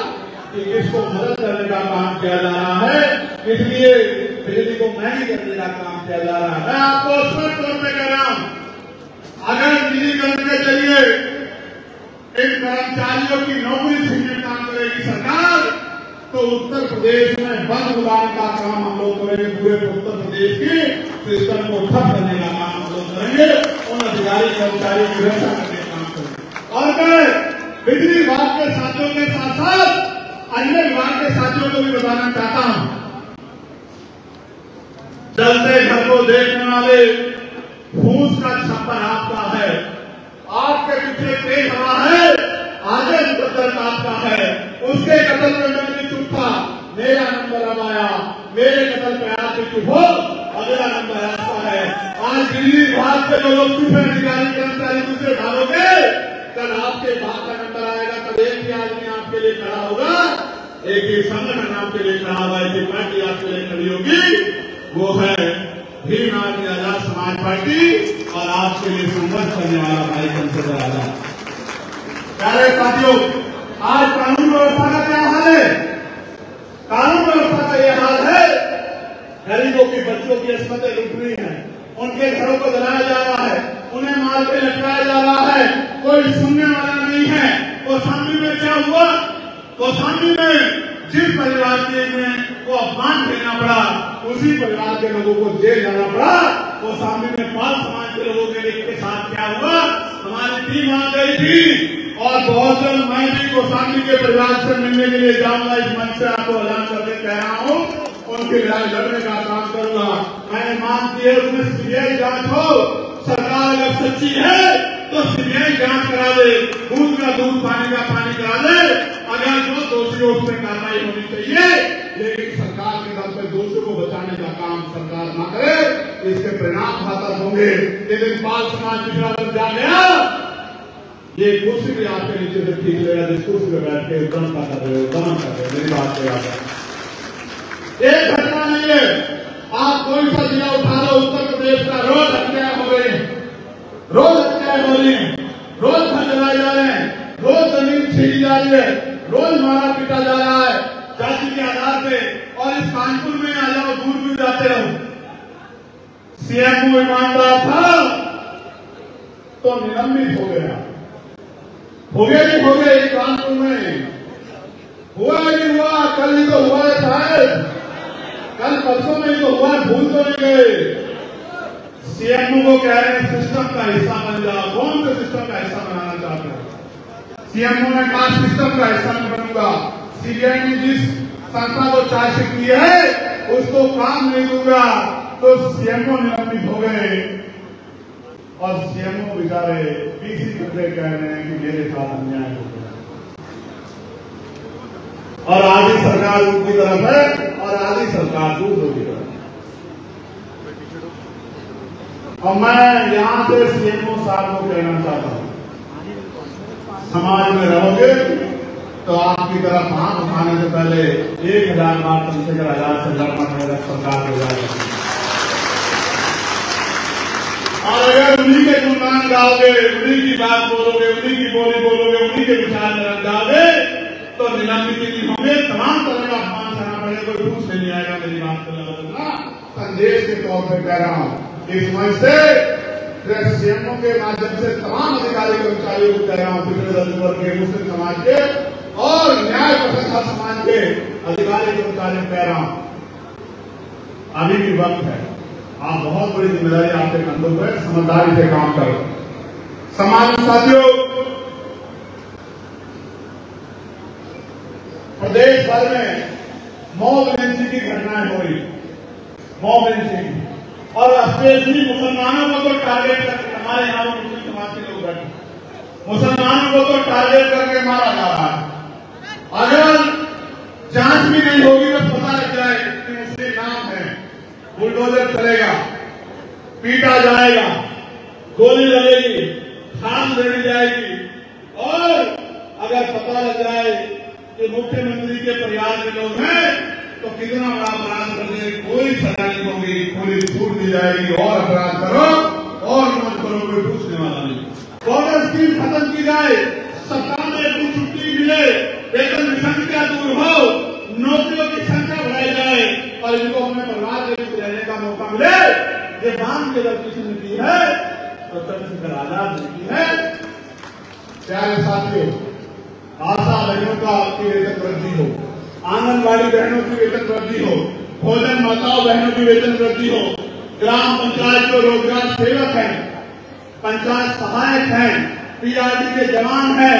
कि किसको मदद करने का काम किया जा रहा है, इसलिए बिजली को महंगी करने का काम किया जा रहा है। मैं आपको स्पष्ट तौर पर कह रहा हूं, अगर निजीकरण के जरिए इन कर्मचारियों की नौकरी छीनने का काम करेगी सरकार, तो उत्तर प्रदेश में बंद उड़ाने का काम हम लोग करेंगे, पूरे उत्तर प्रदेश की सिस्टम को ठप करने का काम हम लोग करेंगे, उन अधिकारी कर्मचारियों की रक्षा करने का काम करेंगे। और मैं बिजली विभाग के साथियों के साथ साथ अन्य विभाग के साथियों को भी बताना चाहता हूं, चलते घर को देखने वाले फूस का छप्पर आपका है, आपके पीछे तेज हवा है, आगे मुकद्दर आपका है, उसके कत्ल में मैं भी चुप था, मेरा नंबर अब आया, मेरे कत्ल पे आप भी चुप हो, अगला नंबर आपका है। आज दिल्ली विभाग के जो लोग चुप है, अधिकारी कर्मचारी दूसरे ढालोगे, कल आपके विभाग का नंबर आएगा, तब एक ही आदमी आपके लिए खड़ा होगा, एक ही संगठन आपके लिए खड़ा होगा, एक ही पार्टी आपके लिए खड़ी होगी, वो है भीम आदमी आजाद समाज पार्टी, और आपके लिए संघर्ष करने वाला भाई चंद्रशेखर आजाद। प्यारे साथियों, आज कानून व्यवस्था का क्या हाल है? कानून व्यवस्था का यह हाल है, गरीबों की बच्चों की अस्मतें लूट रही हैं, उनके घरों को जलाया जा रहा है, उन्हें मार पे लटकाया जा रहा है, कोई सुनने वाला नहीं है। कौशाम्बी में क्या हुआ? कौशाम्बी में जिस परिवार को अपमान झेलना पड़ा, उसी परिवार के लोगों को जेल जाना पड़ा। कौशाम्बी में 5 समाज के लोगों के साथ क्या हुआ? हमारी टीम वहां गई थी, और बहुत जल्द मैं भी कौशाम्बी के परिवार से मिलने के लिए जाऊंगा। इस मंच से आपको ऐलान करके कह रहा हूं, उनकी लड़ाई लड़ने का काम करूंगा। मैंने मांग की है उसमें सीबीआई जांच हो, सरकार अगर सच्ची है तो सीबीआई जांच करा दे, दूध का दूध पानी का पानी करा दे, अगर जो दोषी हो उसमें कार्रवाई होनी चाहिए। लेकिन सरकार की तरफ से दोषियों को बचाने का काम सरकार न करे, इसके परिणाम घातक होंगे। लेकिन पाल समाज पिछड़ा बन जा गया, ये कुर्सी भी आपके नीचे से ठीक लेगा, जिस कुर्सी पे बैठ के दम कर रहे हो, दम कर रहे हो, मेरी बात को याद है। एक घटना नहीं है, आप कोई सा जिला उठा लो उत्तर प्रदेश का, रोज हत्याएं हो रही हैं, रोज हत्याएं हो रही हैं, रोज घर जलाए जा रहे हैं, रोज जमीन छीनी जा रही है, रोज मारा पीटा जा रहा है जाति के आधार पे। और इस कानपुर में आ जाओ, दूर दूर जाते रहो, सीएम ईमानदार था तो निलंबित हो गया, हो गया नहीं हो गया एक कानपुर में? हुआ नहीं हुआ? कल ही तो हुआ है शायद, कल परसों में ही तो हुआ, भूल तो नहीं गए। सीएमओ को कह रहे हैं सिस्टम का हिस्सा बन जाओ। कौन से सिस्टम का हिस्सा बनाना चाहते हैं? सीएमओ ने कहा सिस्टम का हिस्सा नहीं बनूंगा। सीबीआई ने जिस संस्था को चार्जशीट की है उसको काम नहीं दूंगा, तो सीएमओ निलंबित हो गए। और सीएमओ बेचारे पीसी करके कह रहे हैं कि मेरे साथ अन्याय हो गया, और आधी सरकार उनकी तरफ है और आधी सरकार दूसरों की तरफ। और मैं यहां से सीएमओ साहब को कहना चाहता हूं, समाज में रहोगे तो आपकी तरफ हाथ उठाने से पहले 1000 बार चंद्रशेखर आजाद से लड़ना पड़ेगा, सरकार हो जाएगी। और अगर उन्हीं के गुणगान गाओगे, उन्हीं की बात बोलोगे, उन्हीं की बोली बोलोगे, उन्हीं के विचार में रख जाओगे, तो निलंबित भी होंगे, तमाम तरह का अपमान सहना पड़ेगा, कोई पूछ नहीं आएगा। मेरी बात को संदेश के तौर पर कह रहा हूं। इस मंच से सीएमओ के माध्यम से तमाम अधिकारी कर्मचारियों को कह रहा हूं, पिछड़े दलित वर्ग के, मुस्लिम समाज के और न्याय प्रशासन समाज के अधिकारी कर्मचारियों को कह रहा हूं, अभी भी वक्त है। आप बहुत बड़ी जिम्मेदारी आपके कंधों पर, समझदारी से काम करो। समाज साथियों, प्रदेश भर में मॉब लिंचिंग की घटनाएं हो रही, मॉब लिंचिंग, और स्पेशली मुसलमानों को तो टारगेट करके, हमारे यहाँ मुस्लिम समाज के लोग बैठे, मुसलमानों को तो टारगेट करके मारा जा रहा है। अगर जांच भी नहीं होगी तो पता लग जाए कि मुस्लिम नाम है, बुलडोजर चलेगा, पीटा जाएगा, गोली लगेगी, खान दे दी जाएगी। और अगर पता लग जाए कि मुख्यमंत्री के परिवार के लोग हैं तो कितना बड़ा अपराध करने, कोई सजा नहीं होगी, पूरी छूट दी जाएगी, और अपराध करो और मत करो, कोई पूछने वाला नहीं। बॉर्डर स्कीम खत्म की जाए, सप्ताह में 2 छुट्टी मिले, वेतन विसंख्या दूर हो, नौकरियों की संख्या बढ़ाई जाए और इनको अपने परिवार के बीच रहने का मौका मिले। ये मांग के अगर किसी ने की है तो चंद्रशेखर आजाद ने की है। प्यारे साथियों, आशा बहनों का की वेतन वृद्धि हो, आंगनबाड़ी बहनों की वेतन वृद्धि हो, भोजन माताओं बहनों की वेतन वृद्धि हो, ग्राम पंचायत को रोजगार सेवक है, पंचायत सहायक है, पीआरडी के जवान है,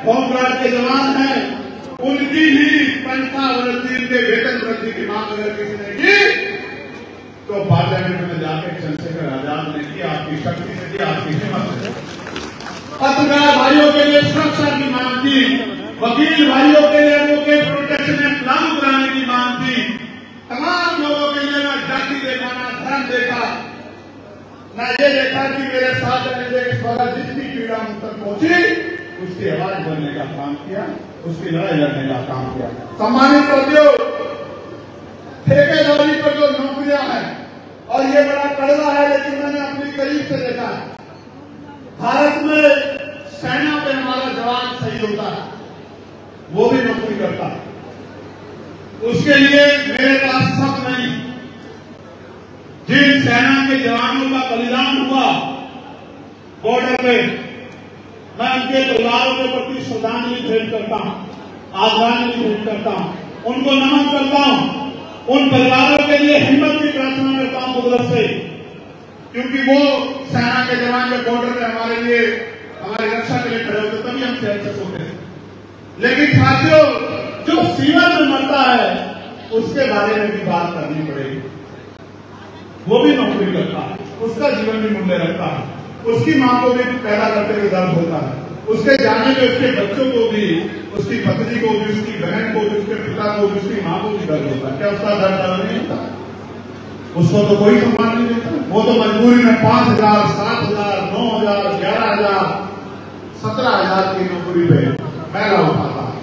होमगार्ड के जवान है, उनकी भी पंचावृत्ति के वेतन वृद्धि की मांग अगर किसी ने की तो पार्लियामेंट में जाकर चंद्रशेखर आजाद ने की, आपकी शक्ति से की, आपकी हिम्मत से। पत्रकार भाइयों के लिए सुरक्षा की मांग की, वकील भाइयों के लिए एडवोकेट प्रोटेक्शन एक्ट लागू कराने की मांग की। तमाम लोगों के लिए मैं जाति देखा, ना धर्म देखा, न ये देखा कि मेरे साथ रहने के द्वारा जितनी पीड़ा उन तक पहुंची उसकी आवाज बनने का काम किया, उसकी लड़ाई लड़ने का काम किया। सम्मानित साथियों, ठेकेदारी पर जो नौकरियां हैं, और ये बड़ा कड़वा है लेकिन मैंने अपनी करीब से देखा है, भारत में सेना पे हमारा जवान शहीद होता है, वो भी नौकरी करता है, उसके लिए मेरे पास शक नहीं। जिन सेना के जवानों का बलिदान हुआ बॉर्डर पे, मैं उनके परिवारों के प्रति श्रद्धांजलि भेंट करता हूं, आदरांजलि भेंट करता हूं, उनको नमन करता हूं, उन परिवारों के लिए हिम्मत की प्रार्थना करता हूं कुदरत से, क्योंकि वो सेना के जवान जो बॉर्डर पे हमारे लिए, हमारी रक्षा के लिए खड़े होते, तभी हम सुरक्षित होते हैं। लेकिन साथियों, जो सीमा में मरता है उसके बारे में भी बात करनी पड़ेगी। वो भी नौकरी करता है, उसका जीवन भी मूल्य रखता है, उसकी मां को भी पैदा करते हुए दर्द होता है, उसके जाने में उसके बच्चों को भी, उसकी पत्नी को भी, उसकी बहन को भी, उसके पिता को भी, उसकी मां को भी दर्द होता है। क्या उसका दर्द अलग नहीं होता? उसको तो कोई सम्मान नहीं देता। वो तो मजबूरी में 5,000, 7,000, 9,000, 11,000, 17,000 की नौकरी पे पहला उठाता है,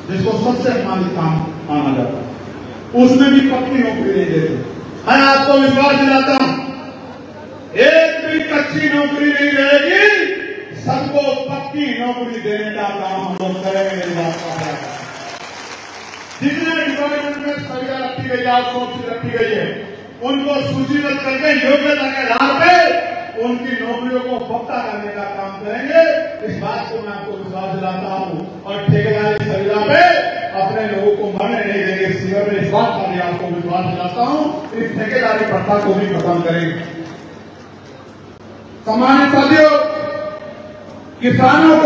जिसको सबसे अपमानित काम माना जाता है, उसमें भी पक्की नौकरी नहीं देते। मैं आपको विश्वास दिलाता हूं, एक भी कच्ची नौकरी नहीं रहेगी, सबको पक्की नौकरी देने का काम हम लोग करेंगे। जितने डिपार्टमेंट में सुविधा रखी गई है, आउटसोर्सिंग रखी गई है, उनको सूचीबद्ध करके योग्यता के आधार पे उनकी नौकरियों को पक्का करने का काम करेंगे। इस बात को मैं आपको विश्वास दिलाता हूं और ठेकेदारी संविदा पे अपने लोगों को मरने नहीं देंगे। सीवर में इस बात का भी आपको विश्वास दिलाता हूं, इस ठेकेदारी प्रथा को भी खत्म करेंगे। सम्मानित साथियों, किसानों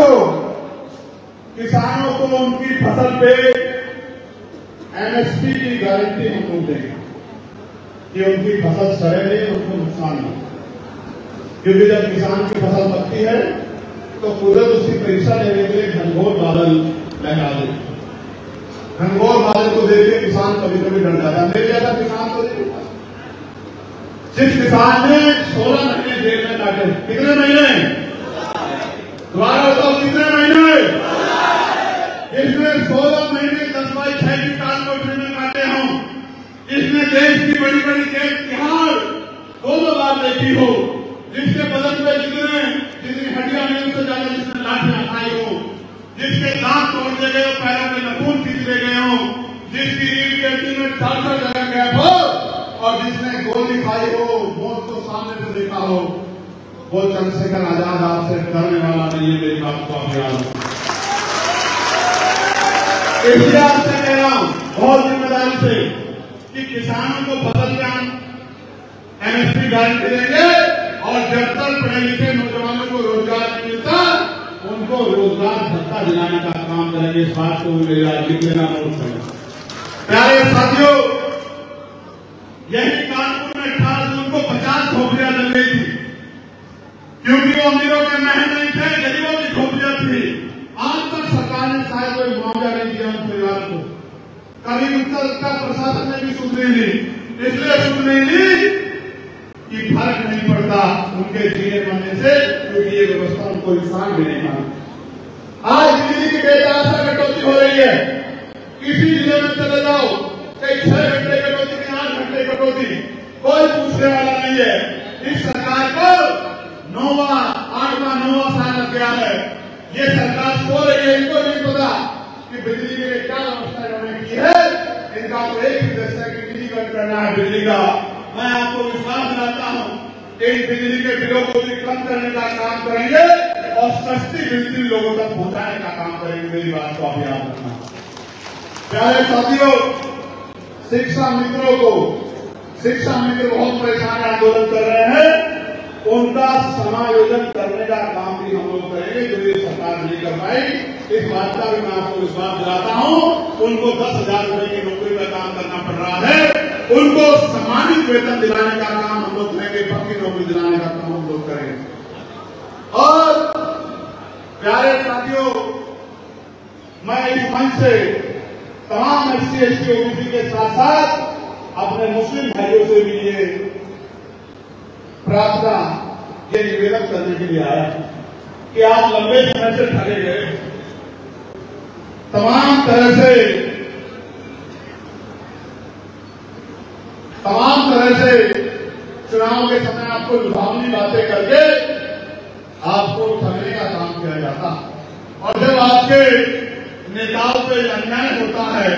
को उनकी फसल पे एमएसपी की गारंटी हम लोग देंगे कि उनकी फसल सड़े नहीं, उनको नुकसान नहीं। क्योंकि जब किसान की फसल पकती है तो कुदरत उसकी परीक्षा लेने के लिए घनघोर बादल लहरा देती है। घनघोर बादल को देख के किसान कभी कभी डर जाता है। नहीं जाता किसान को जिस किसान ने 16 महीने जेल में काटे, कितने महीने दोबारा बताओ, कितने महीने? इसने 16 महीने 10/6 की ट्रांसपोर्ट में काटे हों, इसने देश की बड़ी बड़ी जेल तिहाड़ 2 बार देखी हो, जिसके बदन पे जितनी हड्डियां नहीं उससे ज्यादा जिसने लाठियां खाई हो, जिसके दांत तोड़ दिए गए हो, पैरों के नखून खींच ले गए हो, जिसकी रीढ़ की हड्डी में 4 जगह गैप हो और जिसने गोली खाई हो, मौत को सामने से देखा हो, वो चंद्रशेखर आजाद आपसे डरने वाला नहीं है। मेरी बात को आप याद रखें। इसलिए आपसे कह रहा हूं बहुत जिम्मेदारी से कि किसानों को फसल पे एमएसपी गारंटी देंगे और जब तक पढ़े लिखे नौजवानों को रोजगार नहीं मिलता उनको रोजगार भत्ता दिलाने का काम करेंगे। इस बात को भी लिख लेना नोट करें। प्यारे साथियों, यही कानपुर में 18 जून को 50 झोपड़ियां जल गई थी, क्योंकि वो अमीरों के महल नहीं थे, गरीबों की झोपड़ियां थी। आज तक सरकार ने शायद कोई मुआवजा नहीं दिया उन परिवार को। कभी उत्तर प्रशासन ने भी सुध नहीं ली, इसलिए सुध नहीं ली कि फर्क नहीं पड़ता उनके जीने मरने से, क्योंकि ये व्यवस्था उनको इंसान भी नहीं मानती। आज बिजली की बेतहाशा कटौती हो रही है। किसी जिले में चले जाओ, कई 6 घंटे कटौती, 8 घंटे कटौती, कोई पूछने वाला नहीं है। इस सरकार को 8वां साल लग गया है। ये सरकार सो रही है, इनको नहीं पता कि बिजली के लिए क्या व्यवस्था इन्होंने की है। इनका तो एक ही दृश्य कि बिजली कट करना है बिजली का। मैं आपको विश्वास दिलाता हूं कि इन बिजली के बिलों को भी कम करने का काम करेंगे और सस्ती बिजली लोगों तक पहुंचाने का काम करेंगे। मेरी बात को आप याद रखना। प्यारे साथियों, शिक्षा मित्र बहुत परेशान आंदोलन कर रहे हैं, उनका समायोजन करने का काम भी हम लोग करेंगे जो ये सरकार नहीं कर पाई। इस बात का भी मैं आपको विश्वास दिलाता हूं। उनको 10,000 रुपए की नौकरी का काम करना पड़ रहा है, उनको सम्मानित वेतन दिलाने का काम हम लोग करेंगे, पक्की नौकरी दिलाने का काम हम लोग करेंगे। और प्यारे साथियों, मैं इस मंच से तमाम SC ST OBC के साथ साथ अपने मुस्लिम भाइयों से भी ये प्रार्थना, ये निवेदन करने के लिए आया कि आप लंबे समय से ठगे गए, तमाम तरह से चुनाव के समय आपको लुभावनी बातें करके आपको ठगने का काम किया जाता। और जब आपके नेताओं पे अन्याय होता है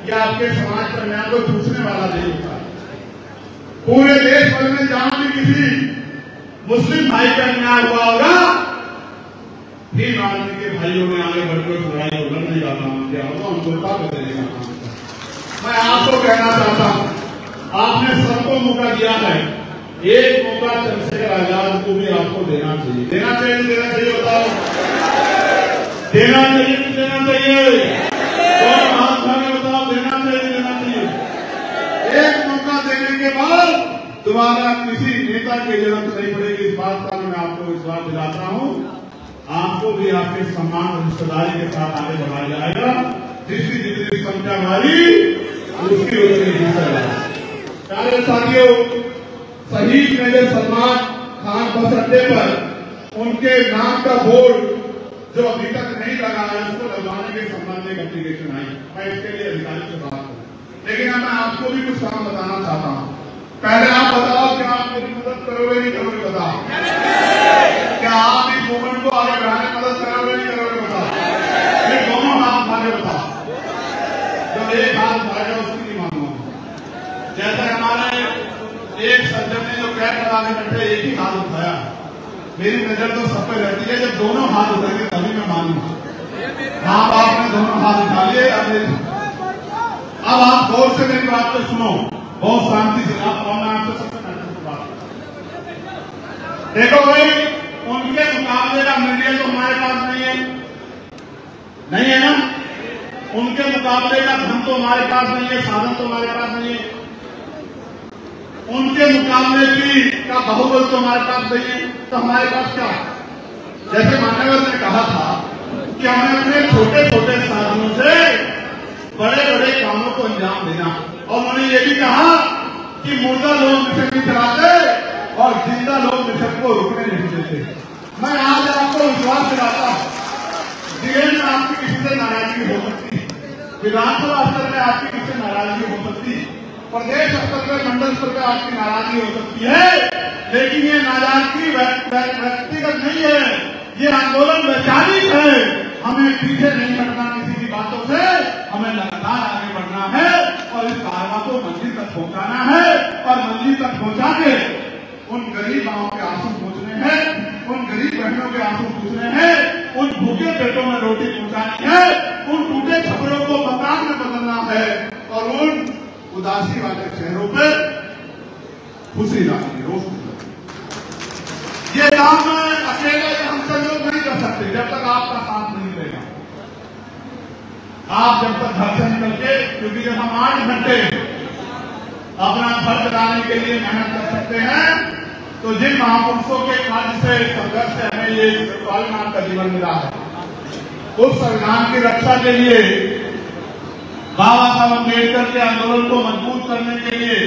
या आपके समाज पर अन्याय को पूछने वाला नहीं होता। पूरे देश भर में जहां भी किसी मुस्लिम भाई का अन्याय हुआ होगा, भीम आर्मी के भाइयों ने आगे बढ़कर लड़ाई को लड़ने का काम किया होगा, उनको ताकत देने का काम किया। मैं आपको कहना चाहता हूं, आपने सबको मौका दिया है, एक मौका चंद्रशेखर आजाद को भी आपको देना चाहिए। देना चाहिए बताओ, देना चाहिए और हाथ उठाने बताओ, देना चाहिए। एक मौका देने के बाद दोबारा किसी नेता की जरूरत नहीं पड़ेगी। इस बात का मैं आपको विश्वास दिलाता हूं। आपको भी आपके सम्मान और रिश्तेदारी के साथ आगे बढ़ाया जाएगा। जितनी संख्या हमारी उसकी हिस्सा। प्यारे साथियों, शहीद मेजर सलमान खान बस अड्डे पर उनके नाम का बोर्ड जो अभी तक नहीं लगा है, उसको लगवाने के संबंध में एप्लीकेशन आई। मैं इसके लिए अधिकारी से बात करूं, लेकिन अब मैं आपको भी कुछ काम बताना चाहता हूं। पहले आप बताओ, क्या आप मेरी मदद करोगे नहीं करोगे? बताओ, क्या आप इस मूवमेंट को आगे बढ़ाने में मदद करोगे नहीं करोगे? बताओ। ये दोनों हाथ उठाके बताओ। जब एक हाथ उठाएगा उसकी नहीं मानूंगा। जैसे हमारे एक सज्जन ने जो कैब लगा के बैठे एक ही हाथ उठाया, मेरी नजर तो सब पे रहती है, जब दोनों हाथ उठाएंगे तभी मैं मानूंगा। माँ बाप ने दोनों हाथ उठा लिए। अब आप गौर से मेरी बात को सुनो, बहुत शांति से। आप कौन है? आपसे सबसे महत्वपूर्ण बात देखो भाई, उनके मुकाबले का मीडिया तो हमारे पास नहीं है, नहीं है ना? उनके मुकाबले का धन तो हमारे पास नहीं है, साधन तो हमारे पास नहीं है, उनके मुकाबले की का बाहुबल तो हमारे पास नहीं है। तो हमारे पास क्या? जैसे मान्यवर ने कहा था कि हमें अपने छोटे छोटे साधनों से बड़े बड़े कामों को अंजाम देना। और उन्होंने ये भी कहा कि मुर्दा लोग मिशन नहीं चलाते और जिंदा लोग मिशन को रुकने नहीं देते। मैं आज आपको विश्वास दिलाता हूं, जीवन में आपकी किसी से नाराजगी हो सकती है, विधानसभा स्तर में आपकी किसी से नाराजगी हो सकती है, प्रदेश स्तर पर मंडल स्तर पर आपकी नाराजगी हो सकती है, लेकिन ये नाराजगी व्यक्तिगत नहीं है, ये आंदोलन वैचारिक है। हमें पीछे नहीं हटना किसी की बातों से, हमें लगातार आगे बढ़ना है और इस कारवां को मंजिल तक पहुंचाना है। और मंजिल तक पहुंचा के उन गरीब माओं के आंसू पूछने हैं, उन गरीब बहनों के आंसू पूछने हैं, उन भूखे पेटों में रोटी पहुंचानी है, उन टूटे छपरों को मकान में बदलना है और उन उदासी वाले चेहरों पर खुशी लानी है, रोज। ये काम अकेले हम सब लोग नहीं कर सकते जब तक आपका साथ नहीं देगा। आप जब तक घर से निकल के, क्योंकि जब हम 8 घंटे अपना घर चलाने के लिए मेहनत कर सकते हैं, तो जिन महापुरुषों के कार्य से, संघर्ष से हमें ये स्वाभिमान का जीवन मिला है, उस संविधान की रक्षा के लिए, बाबा साहब अम्बेडकर के आंदोलन को मजबूत करने के लिए,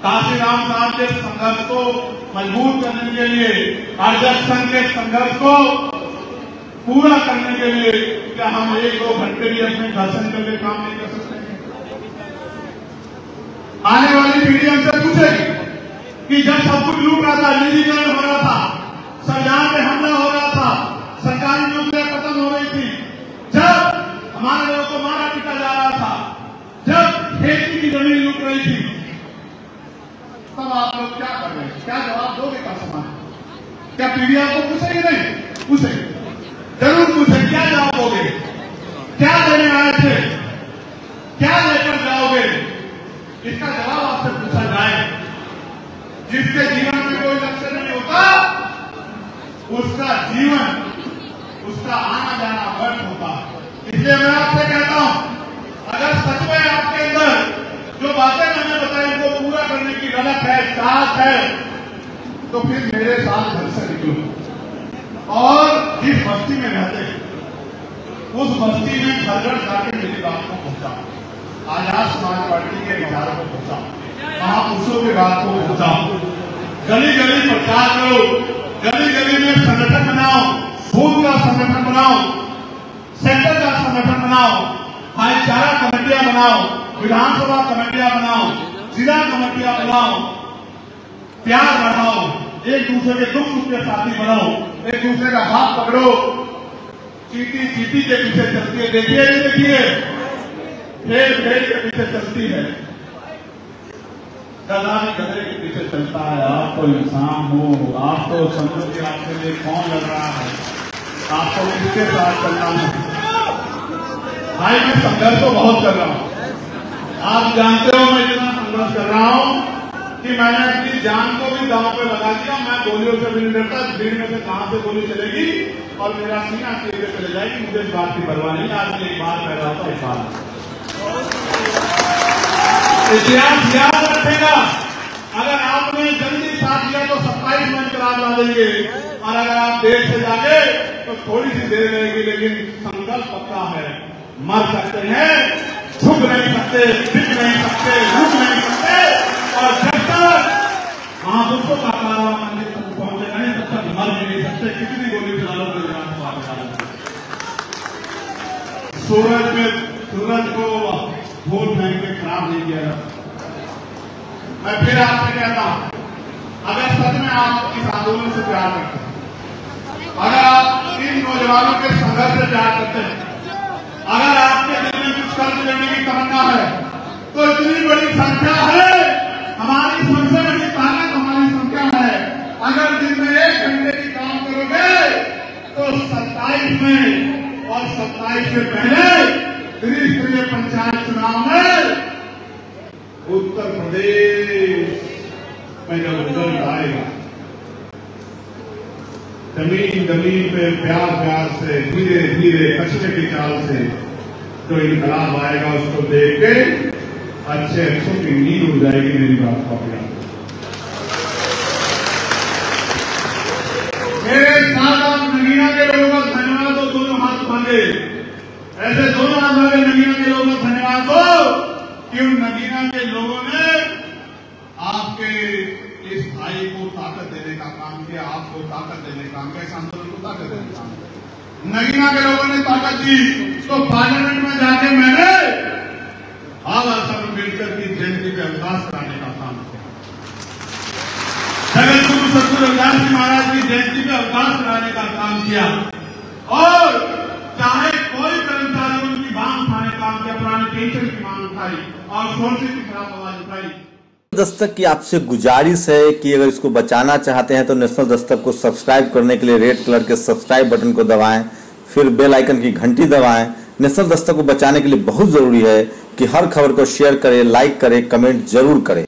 काशीराम साहब के संघर्ष को मजबूत करने के लिए, आरएसएस संघ के संघर्ष को पूरा करने के लिए, क्या हम 1-2 घंटे भी अपने घर से निकल के काम नहीं कर सकते? आने वाली पीढ़ी हमसे पूछेगी कि जब सब कुछ लूट रहा था, निजीकरण हो रहा था, संविधान पे हमला हो रहा था, सरकारी नौकरियां खत्म हो रही थी, जब हमारे लोगों को मारा पीटा जा रहा था, जब खेती की जमीन लूट रही थी, तब आप लोग क्या कर रहे हैं? क्या जवाब दोगे का सवाल? क्या पीढ़ी आपको पूछेगी? नहीं पूछेगी, जरूर पूछेगी। क्या जवाब दोगे? क्या देने आए थे? क्या लेकर जाओगे? इसका जवाब आपसे पूछा जाए। जिसके जीवन में कोई लक्ष्य नहीं होता, उसका जीवन, उसका आना जाना व्यर्थ होता। इसलिए मैं आपसे कहता हूं, अगर सच में आपके अंदर जो बातें मैंने बताई उनको पूरा करने की ललक है, चाहत है, तो फिर मेरे साथ घर से निकलो और जिस बस्ती में रहते हैं उस बस्ती में घर घर जाके मेरी बात को पहुंचाओ, आजाद समाज पार्टी के विचारों को पहुंचाओ, महापुरुषों की बात को पहुंचाओ, गली गली प्रचार करो, गली गली में संगठन बनाओ, बूथ का संगठन बनाओ, सेक्टर का संगठन बनाओ, भाईचारा कमेटियां बनाओ, विधानसभा कमेटियां बनाओ, जिला कमेटियां बनाओ, प्यार बढ़ाओ, एक दूसरे के दुख सुख के साथी बनाओ, एक दूसरे का हाथ पकड़ो। चीटी चीटी के पीछे चलती है, देखिए देखिए, भेड़ भेड़ के पीछे चलती है, गधा भी गधे के पीछे चलता है। आप तो इंसान हो, आप तो समझो कि आपके लिए कौन लड़ रहा है, आपको किसके साथ चलना है। भाई मैं संघर्ष तो बहुत कर रहा हूं, आप जानते हो मैं इतना संघर्ष कर रहा हूं कि मैंने अपनी जान को भी दांव पे लगा दिया। मैं गोलियों से भी नहीं डरता, भीड़ में से कहां से गोली चलेगी और मेरा सीना सीधे चले जाएगी, मुझे इस बात की परवाह नहीं। आज एक बार पैदा होता है, एक बार इतिहास याद रखेगा। अगर आपने जल्दी साथ दिया तो 27 में इनकलाब ला देंगे, और अगर आप देर से जागे तो थोड़ी सी देर रहेगी, लेकिन संकल्प पक्का है। मर सकते हैं, झुक नहीं सकते, दिख नहीं सकते, रुक नहीं सकते, और जब तक महापुरुषों का कारवां मंदिर तक पहुंचे नहीं तब तक मर भी नहीं सकते। कितनी गोली चला लो तो सूरज को वोट बैंक में खराब नहीं किया जाता। मैं फिर आपसे कहता हूं, अगर सच में आप इस आंदोलन से प्यार करते हैं, अगर आप इन नौजवानों के संघर्ष से प्यार करते हैं, अगर आपके दिल में कुछ कर्ज लेने की तमन्ना है, तो इतनी बड़ी संख्या है, हमारी सबसे बड़ी ताकत हमारी संख्या है। अगर दिन में 1 घंटे की काम 27 से पहले त्रिस्तरीय पंचायत चुनाव में उत्तर प्रदेश में जब रिजल्ट आएगा, जमीन जमीन पे प्यार प्यार से धीरे धीरे कचरे की चाल से जो इनकलाब आएगा, उसको देख के अच्छे अच्छों की नींद उड़ जाएगी। मेरी बात को अपना मेरे साथ आप नगीना के लोगों का धन्यवाद हो, दोनों हाथ मांगे, ऐसे दोनों हाथ मांगे नगीना के लोगों का धन्यवाद हो कि उन नगीना के लोगों ने आपके इस भाई को ताकत देने का काम किया, आपको ताकत देने का काम किया, इस आंदोलन को ताकत देने का काम किया। नगीना के लोगों ने ताकत दी तो पार्लियामेंट में जाके मैंने बाबा साहब अम्बेडकर की जयंती पे अवकाश कराने का काम किया, जगत गुरु सतगुरु रविदास जी महाराज की जयंती पे अवकाश कराने का काम किया, और चाहे कोई कर्मचारी उनकी मांग उठाने का काम किया, पुराने पेंशन की मांग उठाई और शोषित के खिलाफ आवाज उठाई। दस्तक की आपसे गुजारिश है कि अगर इसको बचाना चाहते हैं तो नेशनल दस्तक को सब्सक्राइब करने के लिए रेड कलर के सब्सक्राइब बटन को दबाएं, फिर बेल आइकन की घंटी दबाएं। नेशनल दस्तक को बचाने के लिए बहुत जरूरी है कि हर खबर को शेयर करें, लाइक करें, कमेंट जरूर करें।